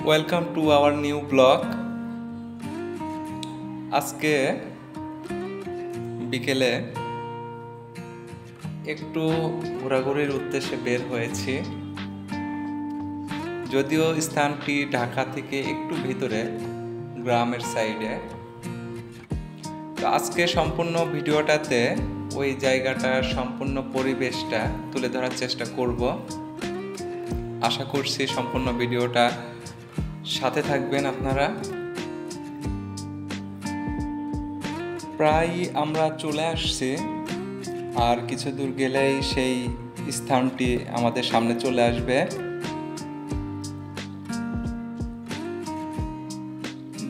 Welcome to our new blog. আজকে বিকেলে একটু ঘোরাঘুরির উদ্দেশ্যে বের হয়েছি। যদিও স্থানটি ঢাকা থেকে একটু ভিতরে, গ্রামের সাইডে। তো আজকে সম্পূর্ণ ভিডিওটাতে ওই জায়গাটার সম্পূর্ণ পরিবেশটা তুলে ধরার চেষ্টা করব। আশা করছি সম্পূর্ণ ভিডিওটা সাথে থাকবেন আপনারা। প্রায় আমরা চলে আসছি, আর কিছু দূর গেলেই সেই স্থানটি আমাদের সামনে চলে আসবে।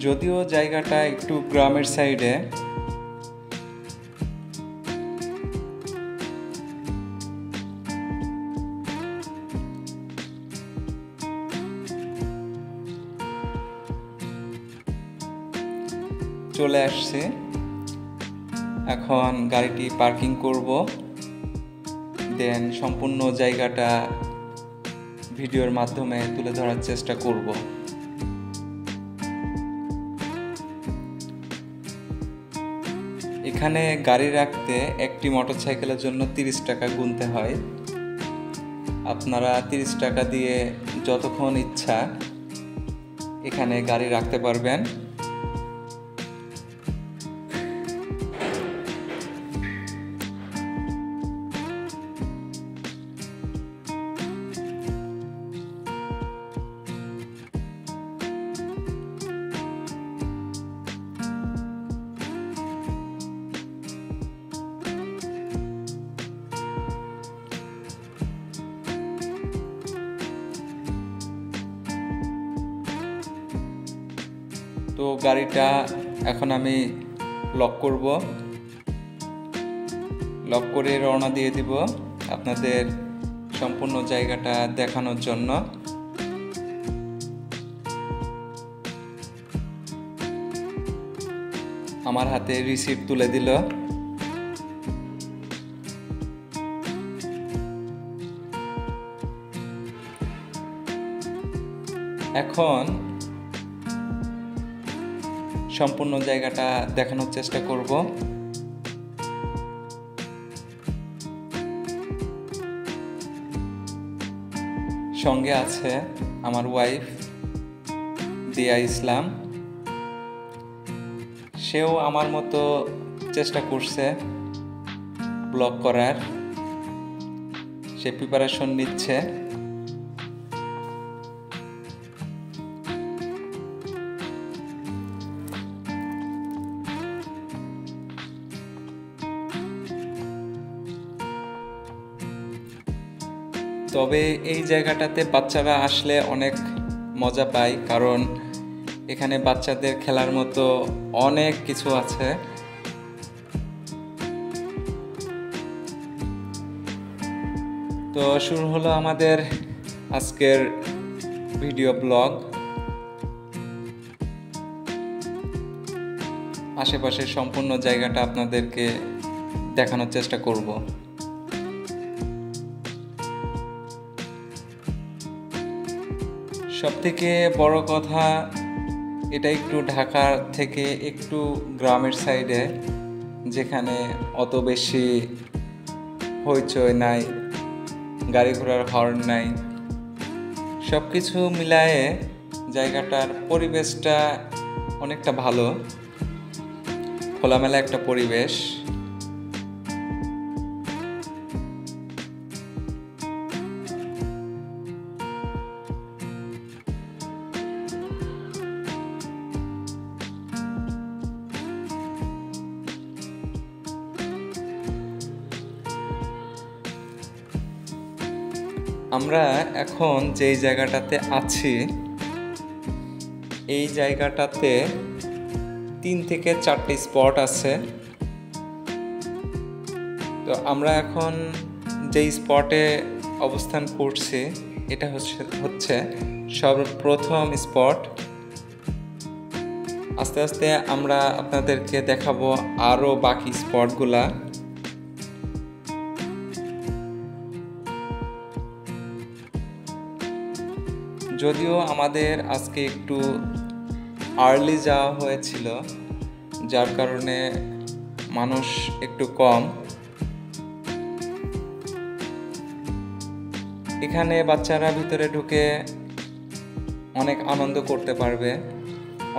যদিও জায়গাটা একটু গ্রামের সাইডে, চলে আসছে। এখন গাড়িটি পার্কিং করব, দেন সম্পূর্ণ জায়গাটা ভিডিওর মাধ্যমে তুলে ধরার চেষ্টা করব। এখানে গাড়ি রাখতে একটি মোটরসাইকেলের জন্য 30 টাকা গুনতে হয়। আপনারা 30 টাকা দিয়ে যতক্ষণ ইচ্ছা এখানে গাড়ি রাখতে পারবেন। তো গাড়িটা এখন আমি লক করব, লক করে রওনা দিয়ে দিব আপনাদের সম্পূর্ণ জায়গাটা দেখানোর জন্য। আমার হাতে রিসিপ্ট তুলে দিল। এখন সম্পূর্ণ জায়গাটা দেখানোর চেষ্টা করব। সঙ্গে আছে আমার ওয়াইফ দিয়া ইসলাম। সেও আমার মতো চেষ্টা করছে ব্লগ করার, সে প্রিপারেশন নিচ্ছে। তবে এই জায়গাটাতে বাচ্চারা আসলে অনেক মজা পায়, কারণ এখানে বাচ্চাদের খেলার মতো অনেক কিছু আছে। তো শুরু হলো আমাদের আজকের ভিডিও ব্লগ। আশেপাশের সম্পূর্ণ জায়গাটা আপনাদেরকে দেখানোর চেষ্টা করব। সবথেকে বড় কথা, এটা একটু ঢাকা থেকে একটু গ্রামের সাইডে, যেখানে অত বেশি হইচই নাই, গাড়ি ঘোড়ার হর্ন নাই। সব কিছু মিলায়ে জায়গাটার পরিবেশটা অনেকটা ভালো, খোলামেলা একটা পরিবেশ। আমরা এখন যেই জায়গাটাতে আছি, এই জায়গাটাতে 3 থেকে 4টি স্পট আছে। তো আমরা এখন যেই স্পটে অবস্থান করছি, এটা হচ্ছে সর্বপ্রথম স্পট। আস্তে আস্তে আমরা আপনাদেরকে দেখাবো আরও বাকি স্পটগুলা। যদিও আমাদের আজকে একটু আর্লি যাওয়া হয়েছিল, যার কারণে মানুষ একটু কম। এখানে বাচ্চারা ভিতরে ঢুকে অনেক আনন্দ করতে পারবে।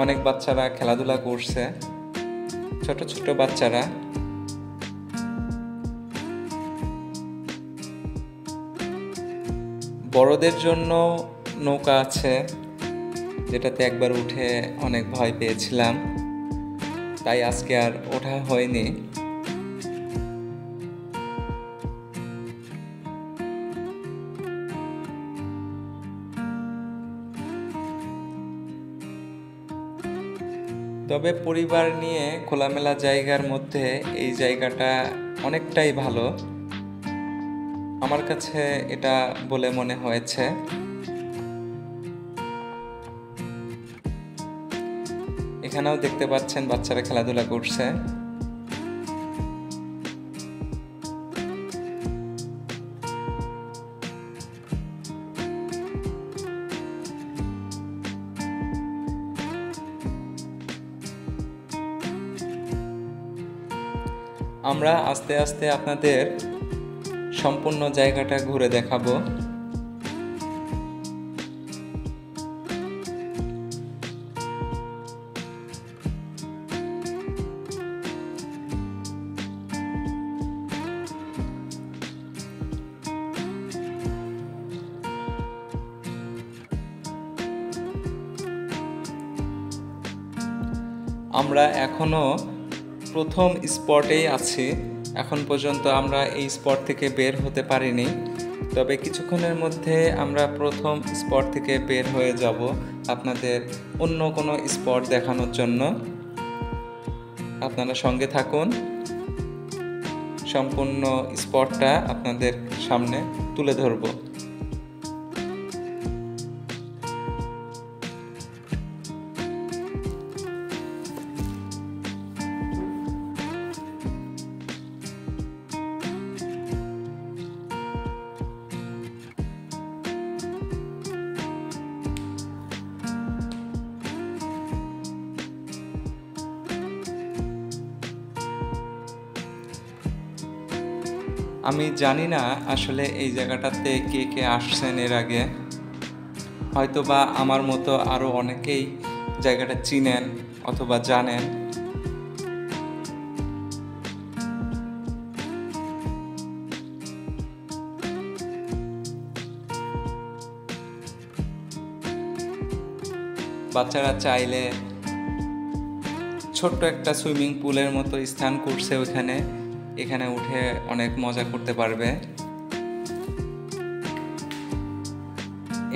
অনেক বাচ্চারা খেলাধুলা করছে, ছোট ছোট বাচ্চারা। বড়দের জন্য নৌকা আছে, যেটাতে একবার উঠে অনেক ভয় পেয়েছিলাম, তাই আজকে আর ওঠা হয়নি। তবে পরিবার নিয়ে খোলামেলা জায়গার মধ্যে এই জায়গাটা অনেকটাই ভালো আমার কাছে এটা বলে মনে হয়েছে। এখানেও দেখতে পাচ্ছেন বাচ্চারা খেলাধুলা করছে। আমরা আস্তে আস্তে আপনাদের সম্পূর্ণ জায়গাটা ঘুরে দেখাবো। আমরা এখনো প্রথম স্পটেই আছি। এখন পর্যন্ত আমরা এই স্পট থেকে বের হতে পারিনি, তবে কিছুক্ষণের মধ্যে আমরা প্রথম স্পট থেকে বের হয়ে যাব আপনাদের অন্য কোনো স্পট দেখানোর জন্য। আপনারা সঙ্গে থাকুন, সম্পূর্ণ স্পটটা আপনাদের সামনে তুলে ধরব। আমি জানি না আসলে এই জায়গাটাতে কে কে আসছেন এর আগে, হয়তো বা আমার মতো আরও অনেকেই জায়গাটা চিনেন অথবা জানেন। বাচ্চারা চাইলে ছোট্ট একটা সুইমিং পুলের মতো স্থান করছে ওইখানে, এখানে উঠে অনেক মজা করতে পারবে।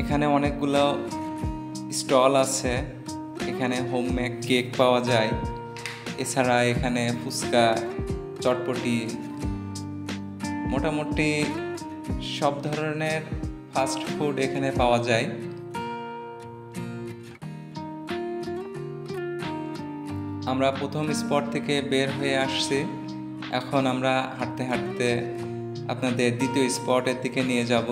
এখানে অনেকগুলো স্টল আছে, এখানে হোমমেড কেক পাওয়া যায়। এছাড়া এখানে ফুচকা, চটপটি, মোটামুটি সব ধরনের ফাস্ট ফুড এখানে পাওয়া যায়। আমরা প্রথম স্পট থেকে বের হয়ে আসছি, এখন আমরা হাঁটতে হাঁটতে আপনাদের দ্বিতীয় স্পটের দিকে নিয়ে যাব।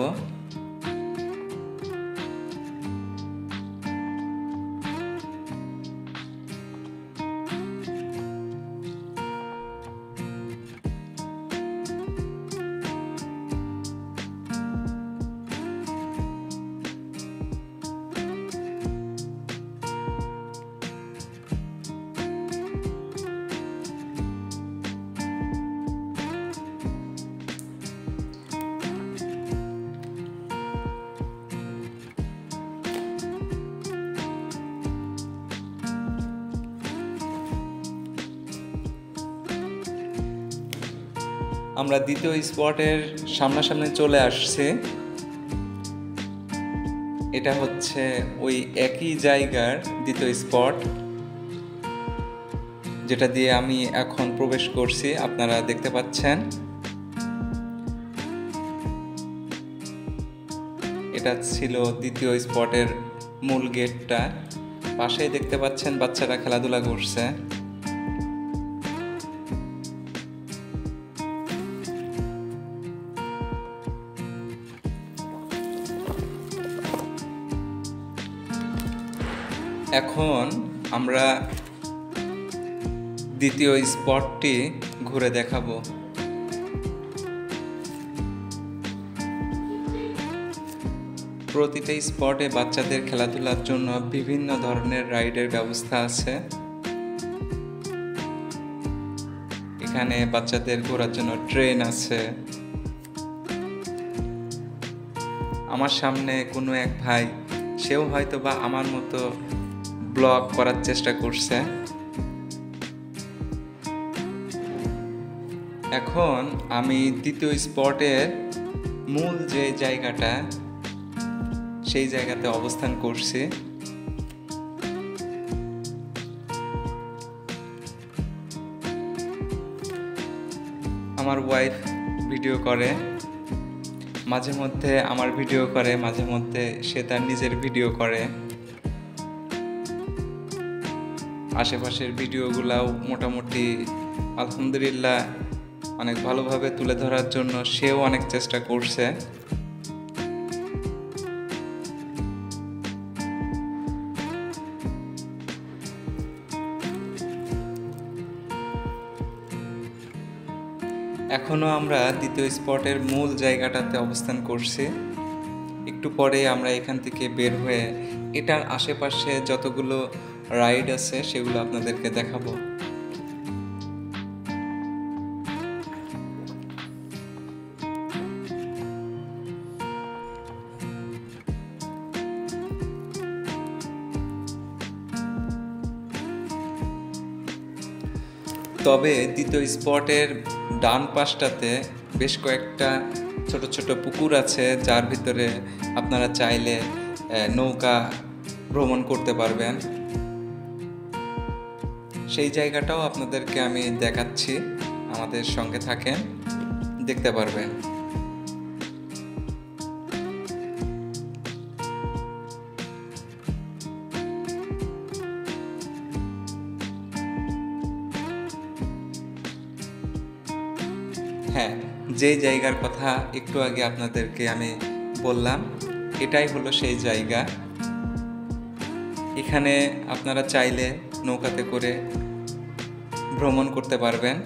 আমরা দ্বিতীয় স্পটের সামনাসামনি চলে আসছি। এটা হচ্ছে ওই একই জায়গার দ্বিতীয় স্পট, যেটা দিয়ে আমি এখন প্রবেশ করছি, আপনারা দেখতে পাচ্ছেন। এটা ছিল দ্বিতীয় স্পটের মূল গেটটা। পাশেই দেখতে পাচ্ছেন বাচ্চারা খেলাধুলা করছে। এখন আমরা দ্বিতীয় স্পটটি ঘুরে দেখাবো। প্রতিটা স্পটে বাচ্চাদের খেলাধুলার জন্য বিভিন্ন ধরনের রাইডের ব্যবস্থা আছে। এখানে বাচ্চাদের ঘোরার জন্য ট্রেন আছে। আমার সামনে কোনো এক ভাই, সেও হয়তো বা আমার মতো ব্লগ করার চেষ্টা করছে। এখন আমি দ্বিতীয় স্পটের মূল যে জায়গাটা, সেই জায়গাতে অবস্থান করছি। আমার ওয়াইফ ভিডিও করে, মাঝে মধ্যে আমার ভিডিও করে, মাঝে মধ্যে সে তার নিজের ভিডিও করে। আশেপাশের ভিডিওগুলাও মোটামুটি আলহামদুলিল্লাহ অনেক ভালোভাবে তুলে ধরার জন্য সেও অনেক চেষ্টা করছে। এখনো আমরা দ্বিতীয় স্পটের মূল জায়গাটাতে অবস্থান করছি। একটু পরে আমরা এখান থেকে বের হয়ে এটার আশেপাশে যতগুলো রাইড আছে সেগুলো আপনাদেরকে দেখাবো। তবে দ্বিতীয় স্পটের ডান পাশটাতে বেশ কয়েকটা ছোট ছোট পুকুর আছে, যার ভিতরে আপনারা চাইলে নৌকা ভ্রমণ করতে পারবেন। সেই জায়গাটাও আপনাদেরকে আমি দেখাচ্ছি, আমাদের সঙ্গে থাকেন, দেখতে পারবেন। হ্যাঁ, যেই জায়গার কথা একটু আগে আপনাদেরকে আমি বললাম, এটাই হলো সেই জায়গা। এখানে আপনারা চাইলে নৌকাতে করে ভ্রমণ করতে পারবেন।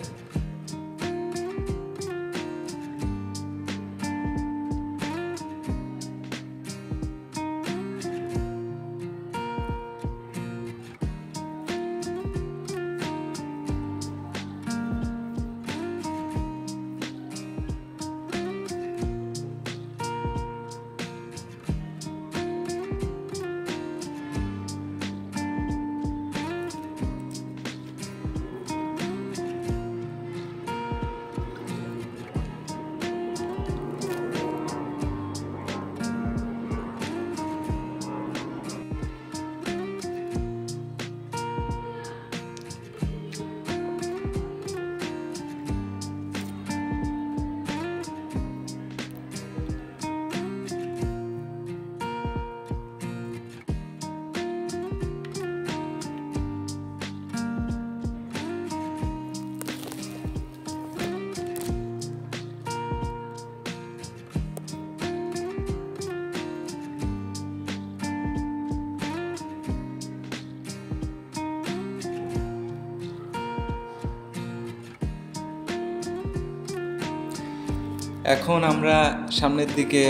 এখন আমরা সামনের দিকে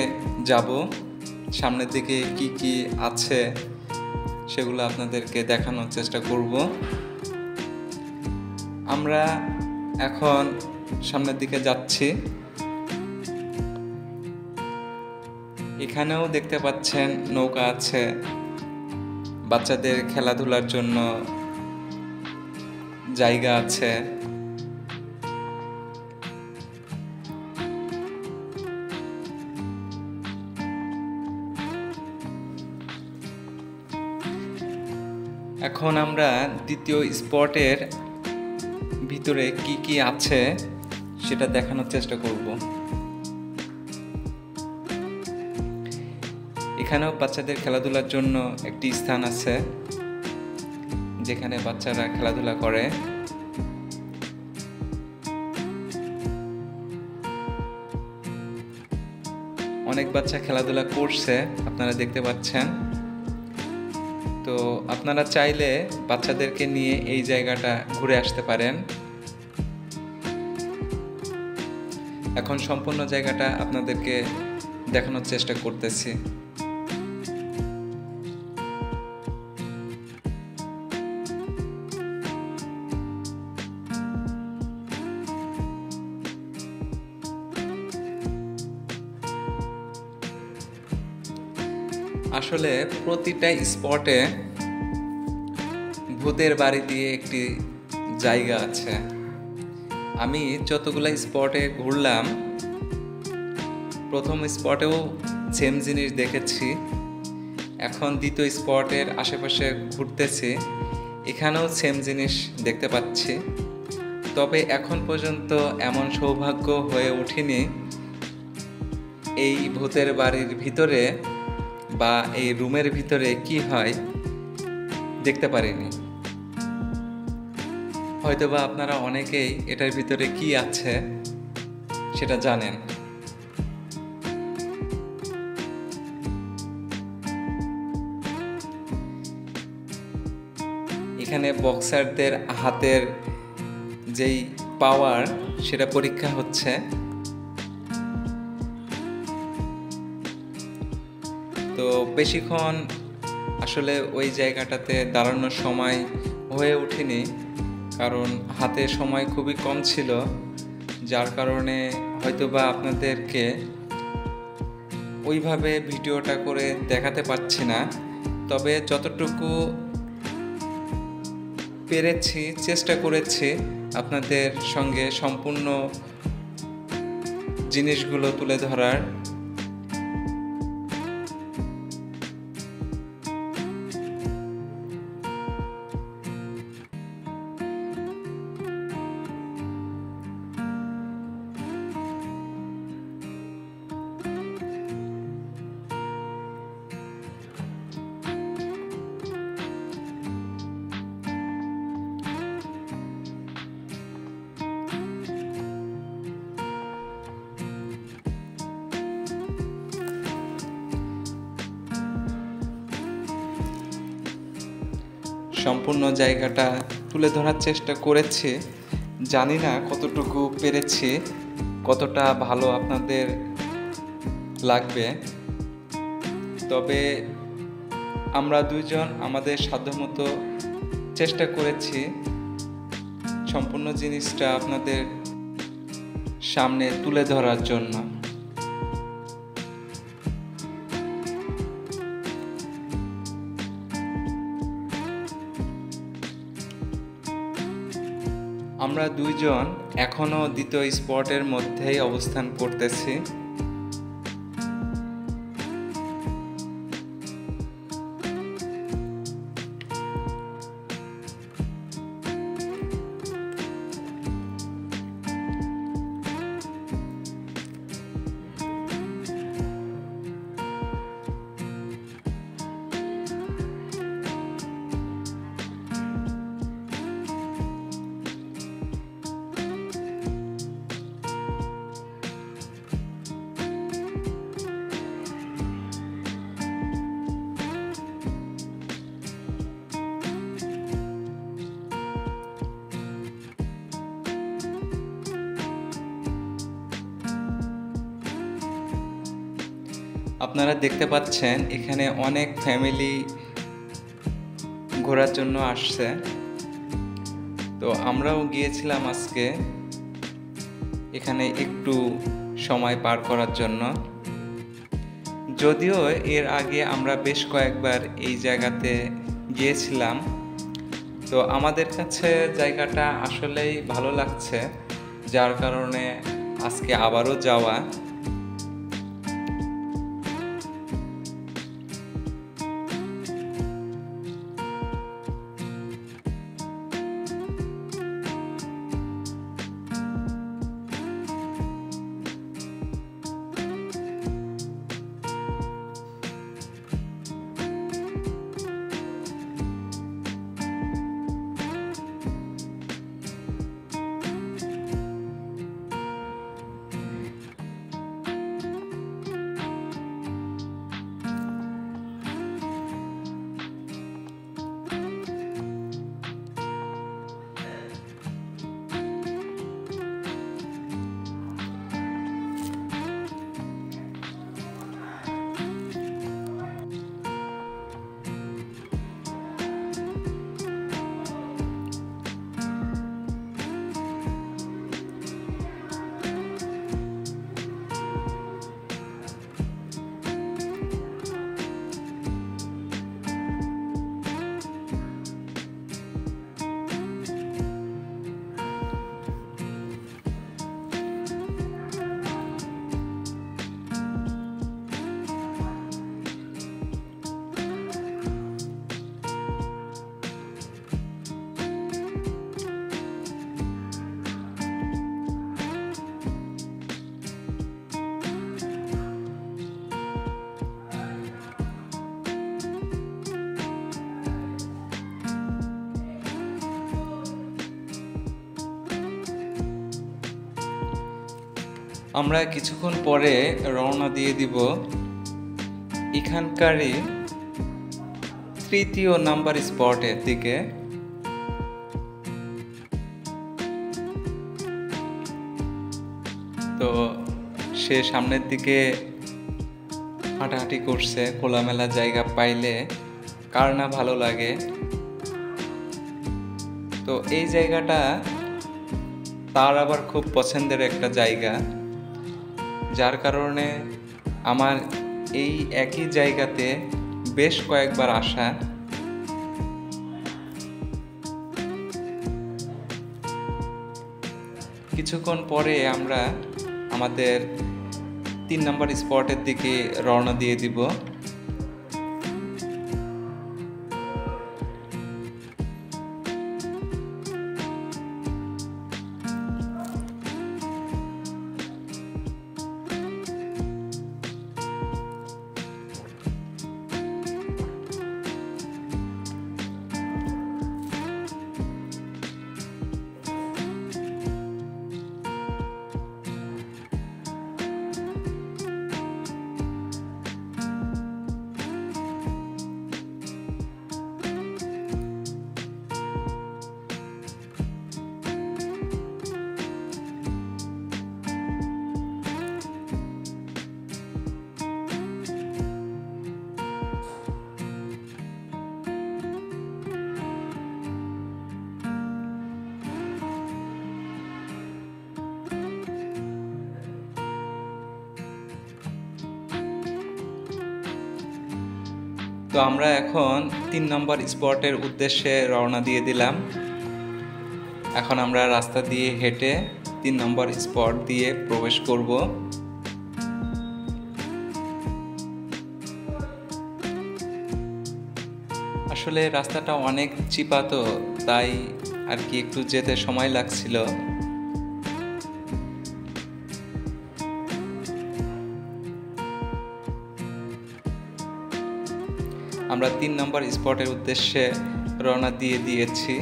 যাব। সামনের দিকে কি কি আছে সেগুলো আপনাদেরকে দেখানোর চেষ্টা করব। আমরা এখন সামনের দিকে যাচ্ছি। এখানেও দেখতে পাচ্ছেন নৌকা আছে, বাচ্চাদের খেলাধুলার জন্য জায়গা আছে। এখন আমরা দ্বিতীয় স্পটের ভিতরে কি কি আছে সেটা দেখানোর চেষ্টা করব। এখানেও বাচ্চাদের খেলাধুলার জন্য একটি স্থান আছে, যেখানে বাচ্চারা খেলাধুলা করে। অনেক বাচ্চা খেলাধুলা করছে, আপনারা দেখতে পাচ্ছেন। তো আপনারা চাইলে বাচ্চাদেরকে নিয়ে এই জায়গাটা ঘুরে আসতে পারেন। এখন সম্পূর্ণ জায়গাটা আপনাদেরকে দেখানোর চেষ্টা করতেছি। আসলে প্রতিটা স্পটে ভূতের বাড়ি দিয়ে একটি জায়গা আছে। আমি যতগুলো স্পটে ঘুরলাম, প্রথম স্পটেও সেম জিনিস দেখেছি। এখন দ্বিতীয় স্পটের আশেপাশে ঘুরতেছি, এখানেও সেম জিনিস দেখতে পাচ্ছি। তবে এখন পর্যন্ত এমন সৌভাগ্য হয়ে ওঠেনি এই ভূতের বাড়ির ভিতরে বা এই রুমের ভিতরে কি হয় দেখতে পারিনি। হয়তোবা আপনারা অনেকেই এটার ভিতরে কি আছে সেটা জানেন। এখানে বক্সারদের হাতের যেই পাওয়ার সেটা পরীক্ষা হচ্ছে। তো বেশিক্ষণ আসলে ওই জায়গাটাতে দাঁড়ানোর সময় হয়ে ওঠেনি, কারণ হাতে সময় খুবই কম ছিল, যার কারণে হয়তোবা আপনাদেরকে ওইভাবে ভিডিওটা করে দেখাতে পারছি না। তবে যতটুকু পেরেছি চেষ্টা করেছি আপনাদের সঙ্গে সম্পূর্ণ জিনিসগুলো তুলে ধরার। সম্পূর্ণ জায়গাটা তুলে ধরার চেষ্টা করেছি, জানি না কতটুকু পেরেছি, কতটা ভালো আপনাদের লাগবে। তবে আমরা দুইজন আমাদের সাধ্যমতো চেষ্টা করেছি সম্পূর্ণ জিনিসটা আপনাদের সামনে তুলে ধরার জন্য। আমরা দুইজন এখনো দ্বিতীয় স্পটের মধ্যেই অবস্থান করতেছি। আপনারা দেখতে পাচ্ছেন এখানে অনেক ফ্যামিলি ঘোরার জন্য আসছে। তো আমরাও গিয়েছিলাম আজকে এখানে একটু সময় পার করার জন্য। যদিও এর আগে আমরা বেশ কয়েকবার এই জায়গাতে গিয়েছিলাম, তো আমাদের কাছে জায়গাটা আসলেই ভালো লাগছে, যার কারণে আজকে আবারও যাওয়া। আমরা কিছুক্ষণ পরে রওনা দিয়ে দিব এখানকারই 3য় নাম্বার স্পটের দিকে। তো সে সামনের দিকে হাঁটাহাঁটি করছে। খোলামেলা জায়গা পাইলে কার না ভালো লাগে। তো এই জায়গাটা তার আবার খুব পছন্দের একটা জায়গা, যার কারণে আমার এই একই জায়গাতে বেশ কয়েকবার আসা। কিছুক্ষণ পরে আমরা আমাদের 3 নম্বর স্পটের দিকে রওনা দিয়ে দিব। তো আমরা এখন 3 নম্বর স্পটের উদ্দেশ্যে রওনা দিয়ে দিলাম। এখন আমরা রাস্তা দিয়ে হেঁটে 3 নম্বর স্পট দিয়ে প্রবেশ করব। আসলে রাস্তাটা অনেক চিপা, তো তাই আর কি একটু যেতে সময় লাগছিল। আমরা 3 নম্বর স্পটের উদ্দেশ্যে রওনা দিয়ে দিয়েছি।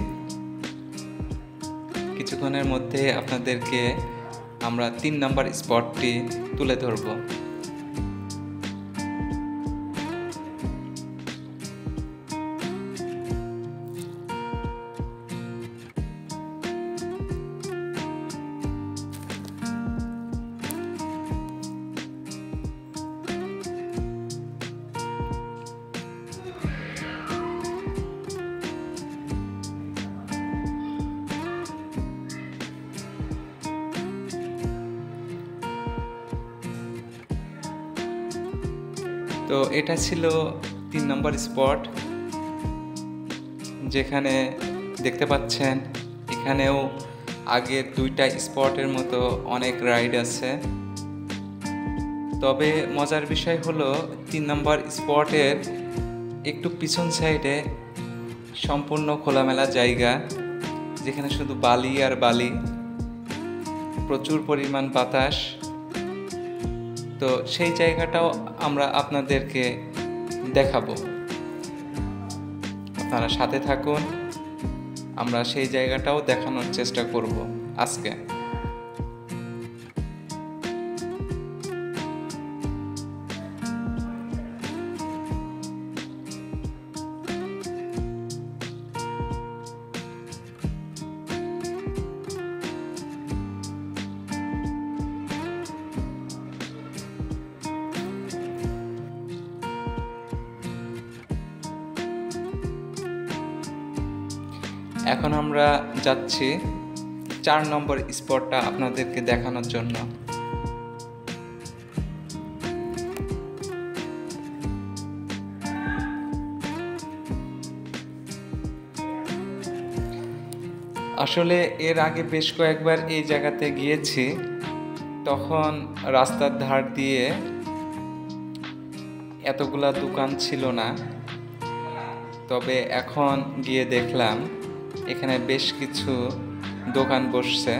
কিছুক্ষণের মধ্যে আপনাদেরকে আমরা 3 নম্বর স্পটটি তুলে ধরব। তো এটা ছিল 3 নম্বর স্পট, যেখানে দেখতে পাচ্ছেন এখানেও আগের 2টা স্পটের মতো অনেক রাইড আছে। তবে মজার বিষয় হলো 3 নম্বর স্পটের একটু পিছন সাইডে সম্পূর্ণ খোলামেলা জায়গা, যেখানে শুধু বালি আর বালি, প্রচুর পরিমাণ বাতাস। তো সেই জায়গাটাও আমরা আপনাদেরকে দেখাবো, আপনারা সাথে থাকুন। আমরা সেই জায়গাটাও দেখানোর চেষ্টা করব আজকে। এখন আমরা যাচ্ছি 4 নম্বর স্পটটা আপনাদেরকে দেখানোর জন্য। আসলে এর আগে বেশ কয়েকবার এই জায়গাতে গিয়েছি, তখন রাস্তার ধার দিয়ে এতগুলা দোকান ছিল না। তবে এখন গিয়ে দেখলাম এখানে বেশ কিছু দোকান বসছে।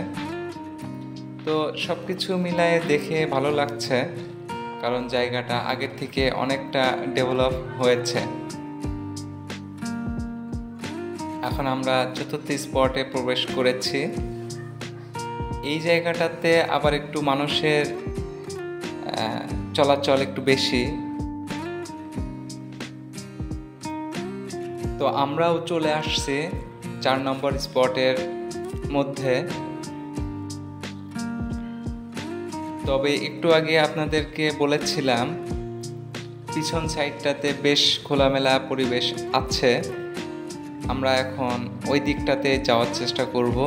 তো সব কিছু মিলায়ে দেখে ভালো লাগছে, কারণ জায়গাটা আগের থেকে অনেকটা ডেভেলপ হয়েছে। এখন আমরা 4র্থ স্পটে প্রবেশ করেছি। এই জায়গাটাতে আবার একটু মানুষের চলাচল একটু বেশি। তো আমরাও চলে আসছি 4 নম্বর স্পটের মধ্যে। তবে একটু আগে আপনাদেরকে বলেছিলাম পিছন সাইডটাতে বেশ খোলামেলা পরিবেশ আছে। আমরা এখন ওই দিকটাতে যাওয়ার চেষ্টা করব।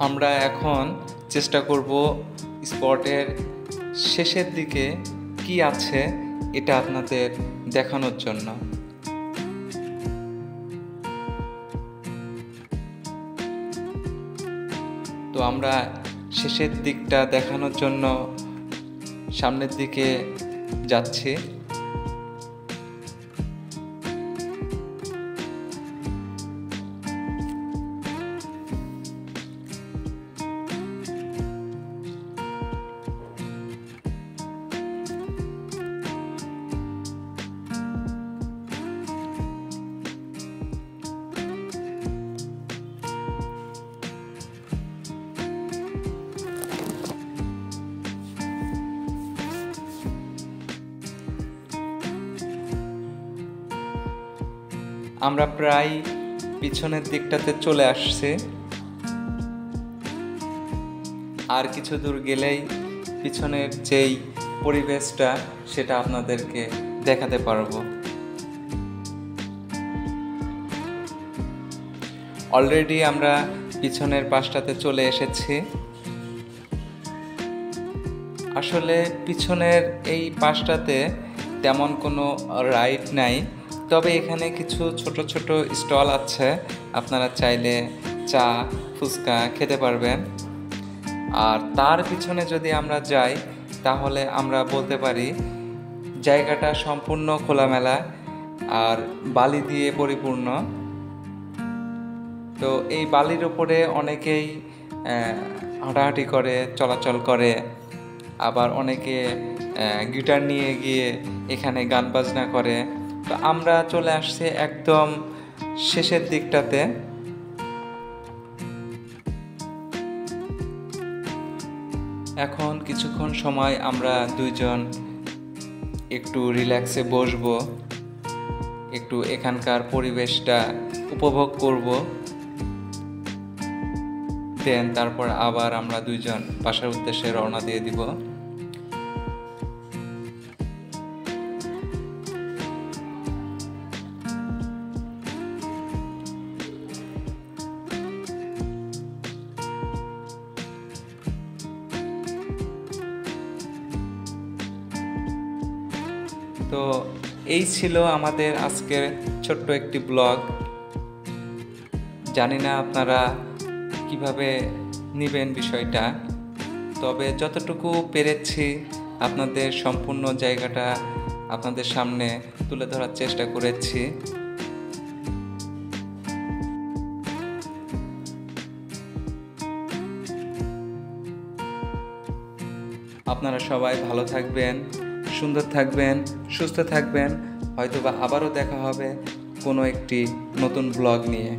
আমরা এখন চেষ্টা করব স্পটের শেষের দিকে কি আছে এটা আপনাদের দেখানোর জন্য। তো আমরা শেষের দিকটা দেখানোর জন্য সামনের দিকে যাচ্ছি। আমরা প্রায় পিছনের দিকটাতে চলে আসছি। আর কিছু দূর গেলেই পিছনের যেই পরিবেশটা সেটা আপনাদেরকে দেখাতে পারবো। অলরেডি আমরা পিছনের পাশটাতে চলে এসেছি। আসলে পিছনের এই পাশটাতে তেমন কোনো রাইড নাই, তবে এখানে কিছু ছোট ছোট স্টল আছে, আপনারা চাইলে চা ফুচকা খেতে পারবেন। আর তার পিছনে যদি আমরা যাই তাহলে আমরা বলতে পারি জায়গাটা সম্পূর্ণ খোলামেলা আর বালি দিয়ে পরিপূর্ণ। তো এই বালির উপরে অনেকেই হাঁটাহাঁটি করে, চলাচল করে, আবার অনেকে গিটার নিয়ে গিয়ে এখানে গান বাজনা করে। তো আমরা চলে আসছি একদম শেষের দিকটাতে। এখন কিছুক্ষণ সময় আমরা দুইজন একটু রিল্যাক্সে বসবো, একটু এখানকার পরিবেশটা উপভোগ করব। দেন তারপর আবার আমরা দুইজন বাসার উদ্দেশ্যে রওনা দিয়ে দিব। তো এই ছিল আমাদের আজকের ছোট্ট একটি ব্লগ। জানি না আপনারা কিভাবে নেবেন বিষয়টা, তবে যতটুকু পেরেছি আপনাদের সম্পূর্ণ জায়গাটা আপনাদের সামনে তুলে ধরার চেষ্টা করেছি। আপনারা সবাই ভালো থাকবেন, সুন্দর থাকবেন, সুস্থ থাকবেন। হয়তোবা আবারও দেখা হবে কোনো একটি নতুন ব্লগ নিয়ে।